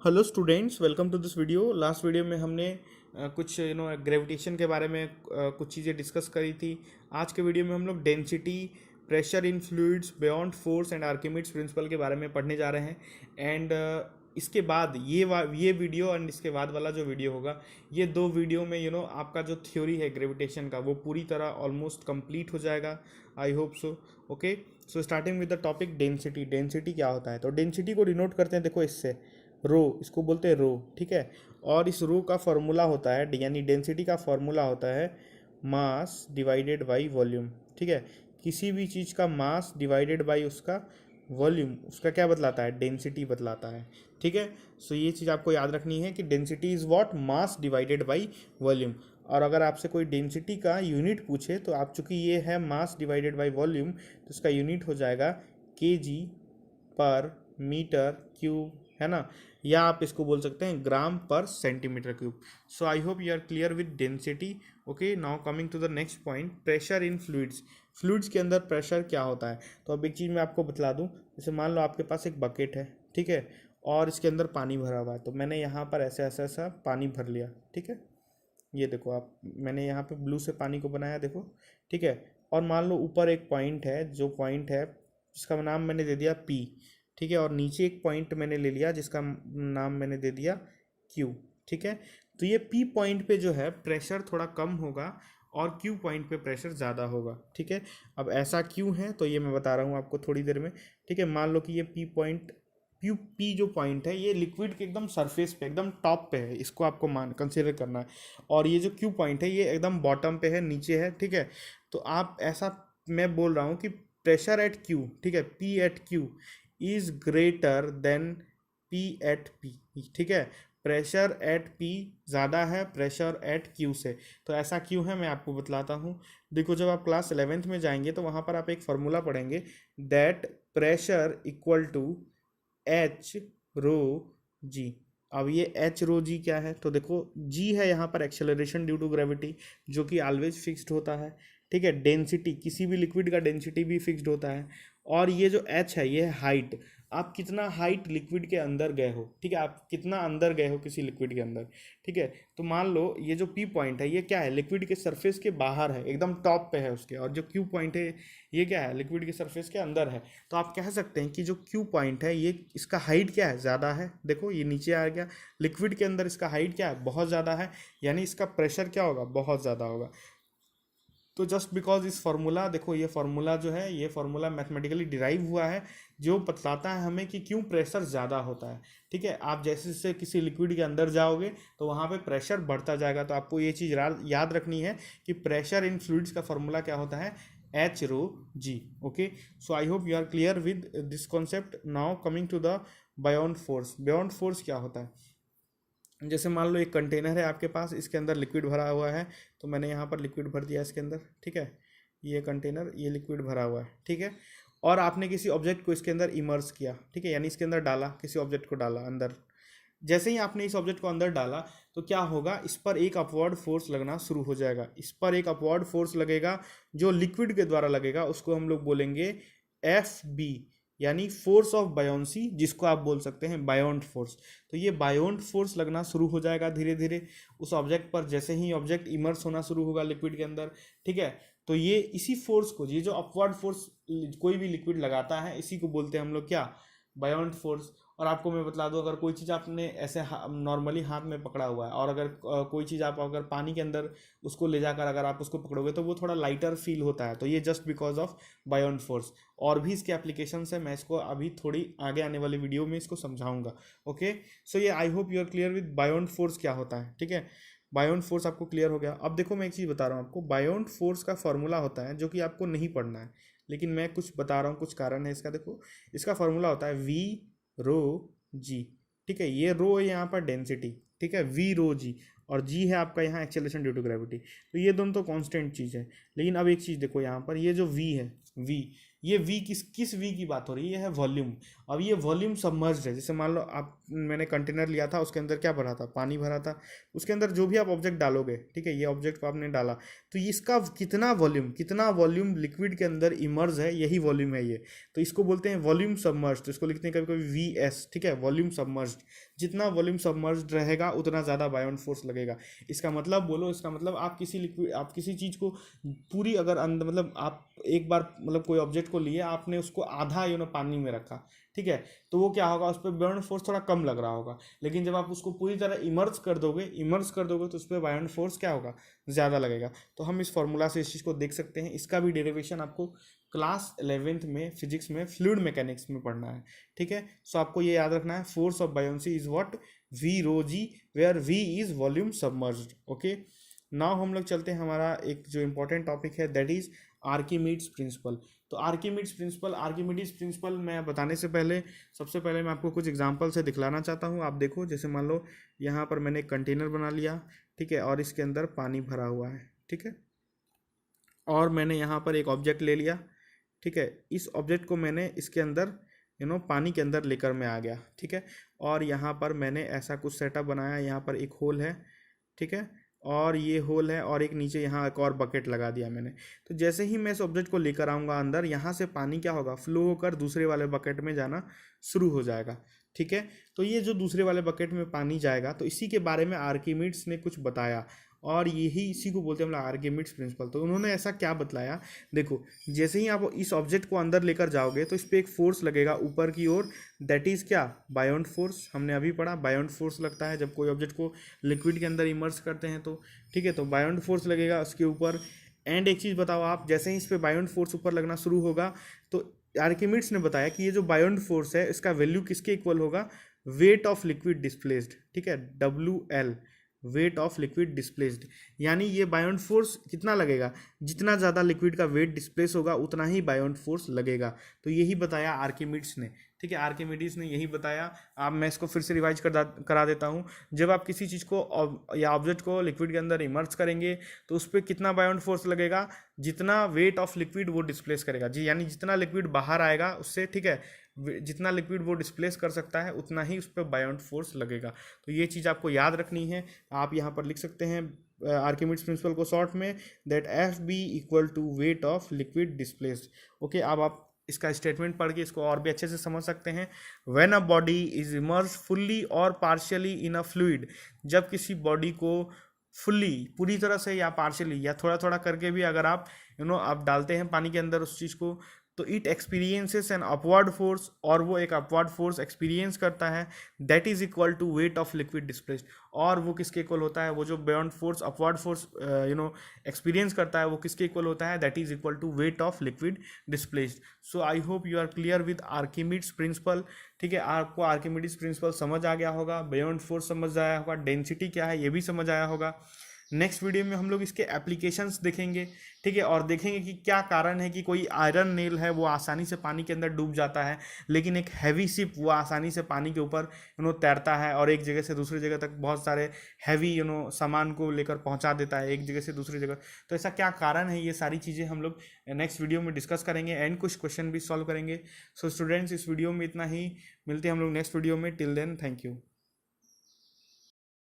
Hello students, welcome to this video. Last video में हमने कुछ ग्रेविटेशन के बारे में कुछ चीज़ें डिस्कस करी थी। आज के वीडियो में हम लोग density, pressure in fluids, buoyant force and Archimedes principle के बारे में पढ़ने जा रहे हैं। एंड इसके बाद ये वीडियो एंड इसके बाद वाला जो वीडियो होगा, ये दो वीडियो में आपका जो थ्योरी है ग्रेविटेशन का वो पूरी तरह ऑलमोस्ट कंप्लीट हो जाएगा। I hope so. Okay, so starting with the topic density. Density क्या होता है? तो डेंसिटी को डिनोट करते हैं, देखो इससे, रो, इसको बोलते हैं रो, ठीक है। और इस रो का फॉर्मूला होता है, यानी डेंसिटी का फॉर्मूला होता है मास डिवाइडेड बाई वॉल्यूम, ठीक है। किसी भी चीज़ का मास डिवाइडेड बाई उसका वॉल्यूम, उसका क्या बतलाता है? डेंसिटी बतलाता है, ठीक है। सो ये चीज़ आपको याद रखनी है कि density is what? Mass divided by volume. और अगर आपसे कोई डेंसिटी का यूनिट पूछे तो आप, चूंकि ये है मास डिवाइडेड बाई वॉल्यूम, तो इसका यूनिट हो जाएगा केजी पर मीटर क्यूब, है ना। या आप इसको बोल सकते हैं gram per centimetre cube. So I hope you are clear with density. Okay, now coming to the next point, pressure in fluids. Fluids के अंदर प्रेशर क्या होता है? तो अब एक चीज़ मैं आपको बतला दूं। जैसे मान लो आपके पास एक बकेट है, ठीक है, और इसके अंदर पानी भरा हुआ है। तो मैंने यहाँ पर ऐसा ऐसा ऐसा पानी भर लिया, ठीक है। ये देखो आप, मैंने यहाँ पे ब्लू से पानी को बनाया, देखो, ठीक है। और मान लो ऊपर एक पॉइंट है, जो पॉइंट है जिसका नाम मैंने दे दिया पी, ठीक है। और नीचे एक पॉइंट मैंने ले लिया जिसका नाम मैंने दे दिया क्यू, ठीक है। तो ये पी पॉइंट पे जो है प्रेशर थोड़ा कम होगा और क्यू पॉइंट पे प्रेशर ज़्यादा होगा, ठीक है। अब ऐसा क्यों है तो ये मैं बता रहा हूँ आपको थोड़ी देर में, ठीक है। मान लो कि ये पी पॉइंट, पी जो पॉइंट है ये लिक्विड के एकदम सरफेस पे, एकदम टॉप पे है, इसको आपको मान कंसिडर करना है। और ये जो क्यू पॉइंट है ये एकदम बॉटम पे है, नीचे है, ठीक है। तो आप ऐसा, मैं बोल रहा हूँ कि प्रेशर एट क्यू, ठीक है, P at Q is greater than P at P, ठीक है। प्रेशर एट पी ज़्यादा है प्रेशर एट क्यू से। तो ऐसा क्यों है मैं आपको बतलाता हूँ। देखो, जब आप क्लास 11th में जाएंगे तो वहाँ पर आप एक फार्मूला पढ़ेंगे, that pressure equal to h rho g. अब ये एच रो जी क्या है? तो देखो, जी है यहाँ पर एक्सेलरेशन ड्यू टू ग्रेविटी, जो कि ऑलवेज फिक्स्ड होता है, ठीक है। डेंसिटी, किसी भी लिक्विड का डेंसिटी भी फिक्स्ड होता है। और ये जो एच है ये है हाइट, आप कितना हाइट लिक्विड के अंदर गए हो, ठीक है, आप कितना अंदर गए हो किसी लिक्विड के अंदर, ठीक है। तो मान लो ये जो पी पॉइंट है ये क्या है? लिक्विड के सरफेस के बाहर है, एकदम टॉप पे है उसके। और जो क्यू पॉइंट है ये क्या है? लिक्विड के सरफेस के अंदर है। तो आप कह सकते हैं कि जो क्यू पॉइंट है ये, इसका हाइट क्या है? ज़्यादा है। देखो ये नीचे आ गया, लिक्विड के अंदर इसका हाइट क्या है? बहुत ज़्यादा है, यानी इसका प्रेशर क्या होगा? बहुत ज़्यादा होगा। तो जस्ट बिकॉज इस फार्मूला, देखो ये फार्मूला जो है, ये फार्मूला मैथमेटिकली डिराइव हुआ है, जो बतलाता है हमें कि क्यों प्रेशर ज़्यादा होता है, ठीक है। आप जैसे जैसे किसी लिक्विड के अंदर जाओगे तो वहाँ पे प्रेशर बढ़ता जाएगा। तो आपको ये चीज़ याद रखनी है कि प्रेशर इन फ्लूइड्स का फार्मूला क्या होता है? H rho g. Okay, so I hope you are clear with this concept. Now coming to the buoyant force. Buoyant force क्या होता है? जैसे मान लो एक कंटेनर है आपके पास, इसके अंदर लिक्विड भरा हुआ है। तो मैंने यहाँ पर लिक्विड भर दिया इसके अंदर, ठीक है। ये कंटेनर, ये लिक्विड भरा हुआ है, ठीक है। और आपने किसी ऑब्जेक्ट को इसके अंदर इमर्स किया, ठीक है, यानी इसके अंदर डाला, किसी ऑब्जेक्ट को डाला अंदर। जैसे ही आपने इस ऑब्जेक्ट को अंदर डाला तो क्या होगा? इस पर एक अपवर्ड फोर्स लगना शुरू हो जाएगा। इस पर एक अपवर्ड फोर्स लगेगा, जो लिक्विड के द्वारा लगेगा, उसको हम लोग बोलेंगे एफ बी, यानी फोर्स ऑफ बायोन्सी, जिसको आप बोल सकते हैं बायोंड फोर्स। तो ये बायोंड फोर्स लगना शुरू हो जाएगा धीरे धीरे उस ऑब्जेक्ट पर, जैसे ही ऑब्जेक्ट इमर्स होना शुरू होगा लिक्विड के अंदर, ठीक है। तो ये इसी फोर्स को, ये जो अपवर्ड फोर्स कोई भी लिक्विड लगाता है, इसी को बोलते हैं हम लोग क्या? Beyond force. और आपको मैं बतला दूं, अगर कोई चीज़ आपने ऐसे नॉर्मली हाथ में पकड़ा हुआ है, और अगर कोई चीज़ आप अगर पानी के अंदर उसको ले जाकर अगर आप उसको पकड़ोगे तो वो थोड़ा लाइटर फील होता है। तो ये just because of beyond force. और भी इसके एप्लीकेशंस है, मैं इसको अभी थोड़ी आगे आने वाली वीडियो में इसको समझाऊंगा। ओके, सो ये I hope you are clear with buoyant force क्या होता है, ठीक है। बायोंड फोर्स आपको क्लियर हो गया। अब देखो, मैं एक चीज़ बता रहा हूँ आपको, बायोंड फोर्स का फॉर्मूला होता है जो कि आपको नहीं पढ़ना है, लेकिन मैं कुछ बता रहा हूँ, कुछ कारण है इसका। देखो, इसका फॉर्मूला होता है वी रो जी, ठीक है। ये रो है यहाँ पर डेंसिटी, ठीक है, वी रो जी। और जी है आपका यहाँ एक्सेलरेशन ड्यू टू ग्रेविटी। तो ये दोनों तो कांस्टेंट चीज़ है। लेकिन अब एक चीज़ देखो, यहाँ पर ये जो वी है, वी। ये वी किस वी की बात हो रही है? ये है वॉल्यूम। अब ये वॉल्यूम सबमर्ज्ड है। जैसे मान लो आप, मैंने कंटेनर लिया था, उसके अंदर क्या भरा था? पानी भरा था। उसके अंदर जो भी आप ऑब्जेक्ट डालोगे, ठीक है, ये ऑब्जेक्ट को आपने डाला, तो इसका कितना वॉल्यूम लिक्विड के अंदर इमर्ज है, यही वॉल्यूम है ये। तो इसको बोलते हैं वॉल्यूम सबमर्ज्ड। तो इसको लिखते हैं कभी कभी वी एस, ठीक है, वॉल्यूम सबमर्ज्ड। जितना वॉल्यूम सबमर्ज्ड रहेगा उतना ज़्यादा बायोंट फोर्स लगेगा। इसका मतलब बोलो, इसका मतलब आप किसी चीज़ को पूरी अगर अंदर, मतलब आप एक बार, मतलब कोई ऑब्जेक्ट को लिए, आपने उसको आधा पानी में रखा, ठीक है, तो वो क्या होगा, उस पर बायोंट फोर्स थोड़ा कम लग रहा होगा। लेकिन जब आप उसको पूरी तरह इमर्ज कर दोगे तो उस पर बायोंट फोर्स क्या होगा? ज़्यादा लगेगा। तो हम इस फॉर्मूला से इस चीज़ को देख सकते हैं। इसका भी डेरिवेशन आपको क्लास 11th में फिजिक्स में फ्लूइड मैकेनिक्स में पढ़ना है, ठीक है। सो आपको ये याद रखना है, force of buoyancy is what? V rho g, where V is volume submerged. Okay, now हम लोग चलते हैं, हमारा एक जो इंपॉर्टेंट टॉपिक है दैट इज आर्किमिडीज प्रिंसिपल। तो आर्किमिडीज प्रिंसिपल मैं बताने से पहले, सबसे पहले मैं आपको कुछ एग्जांपल से दिखलाना चाहता हूँ। आप देखो, जैसे मान लो यहाँ पर मैंने एक कंटेनर बना लिया, ठीक है, और इसके अंदर पानी भरा हुआ है, ठीक है, और मैंने यहाँ पर एक ऑब्जेक्ट ले लिया, ठीक है। इस ऑब्जेक्ट को मैंने इसके अंदर पानी के अंदर लेकर मैं आ गया, ठीक है। और यहाँ पर मैंने ऐसा कुछ सेटअप बनाया, यहाँ पर एक होल है, ठीक है, और ये होल है, और एक नीचे यहाँ एक और बकेट लगा दिया मैंने। तो जैसे ही मैं इस ऑब्जेक्ट को लेकर आऊँगा अंदर, यहाँ से पानी क्या होगा? फ्लो होकर दूसरे वाले बकेट में जाना शुरू हो जाएगा, ठीक है। तो ये जो दूसरे वाले बकेट में पानी जाएगा, तो इसी के बारे में आर्किमिडीज ने कुछ बताया, और यही इसी को बोलते हैं हम लोग आर्किमिडीज प्रिंसिपल। तो उन्होंने ऐसा क्या बतलाया, देखो, जैसे ही आप इस ऑब्जेक्ट को अंदर लेकर जाओगे तो इस पर एक फोर्स लगेगा ऊपर की ओर, दैट इज क्या? बायोंट फोर्स। हमने अभी पढ़ा, बायोंट फोर्स लगता है जब कोई ऑब्जेक्ट को लिक्विड के अंदर इमर्स करते हैं, तो ठीक है, तो बायोंट फोर्स लगेगा उसके ऊपर। एंड एक चीज़ बताओ आप, जैसे ही इस पर बायोंट फोर्स ऊपर लगना शुरू होगा, तो आर्किमिडीज ने बताया कि ये जो बायोंट फोर्स है, इसका वैल्यू किसके इक्वल होगा? वेट ऑफ लिक्विड डिस्प्लेस्ड, ठीक है, WL, wait of liquid displaced. यानी ये बायोंट फोर्स कितना लगेगा? जितना ज़्यादा लिक्विड का वेट डिस्प्लेस होगा उतना ही बायोंट फोर्स लगेगा। तो यही बताया आर्किमिडीज ने, ठीक है, आर्किमिडीज ने यही बताया। अब मैं इसको फिर से रिवाइज करा देता हूँ। जब आप किसी चीज़ को या ऑब्जेक्ट को लिक्विड के अंदर इमर्स करेंगे तो उस पर कितना बायोंट फोर्स लगेगा? जितना वेट ऑफ लिक्विड वो डिस्प्लेस करेगा जी, यानी जितना लिक्विड बाहर आएगा उससे, ठीक है, जितना लिक्विड वो डिस्प्लेस कर सकता है उतना ही उस पर बायोंट फोर्स लगेगा। तो ये चीज़ आपको याद रखनी है। आप यहाँ पर लिख सकते हैं आर्किमिडीज प्रिंसिपल को शॉर्ट में, that FB equal to weight of liquid displaced. Okay, अब आप इसका स्टेटमेंट पढ़ के इसको और भी अच्छे से समझ सकते हैं। When a body is immerse fully और पार्शियली इन अ फ्लूइड, जब किसी बॉडी को फुल्ली, पूरी तरह से, या पार्शियली, या थोड़ा थोड़ा करके भी अगर आप आप डालते हैं पानी के अंदर उस चीज़ को, तो it experiences an upward force, और वो एक अपवर्ड फोर्स एक्सपीरियंस करता है, that is equal to weight of liquid displaced. और वो किसके इक्वल होता है? वो जो buoyant force, upward force experience करता है, वो किसके इक्वल होता है? That is equal to weight of liquid displaced. So I hope you are clear with Archimedes principle, ठीक है। आपको आर्किमिडीज प्रिंसिपल समझ आ गया होगा, बायोंट फोर्स समझ आया होगा, डेंसिटी क्या है ये भी समझ आया होगा। नेक्स्ट वीडियो में हम लोग इसके एप्लीकेशंस देखेंगे, ठीक है, और देखेंगे कि क्या कारण है कि कोई आयरन नेल है वो आसानी से पानी के अंदर डूब जाता है, लेकिन एक हैवी शिप वो आसानी से पानी के ऊपर तैरता है, और एक जगह से दूसरी जगह तक बहुत सारे हैवी सामान को लेकर पहुंचा देता है एक जगह से दूसरी जगह। तो ऐसा क्या कारण है, ये सारी चीज़ें हम लोग नेक्स्ट वीडियो में डिस्कस करेंगे, एंड कुछ क्वेश्चन भी सॉल्व करेंगे। सो स्टूडेंट्स, इस वीडियो में इतना ही, मिलते हैं हम लोग नेक्स्ट वीडियो में। Till then, thank you.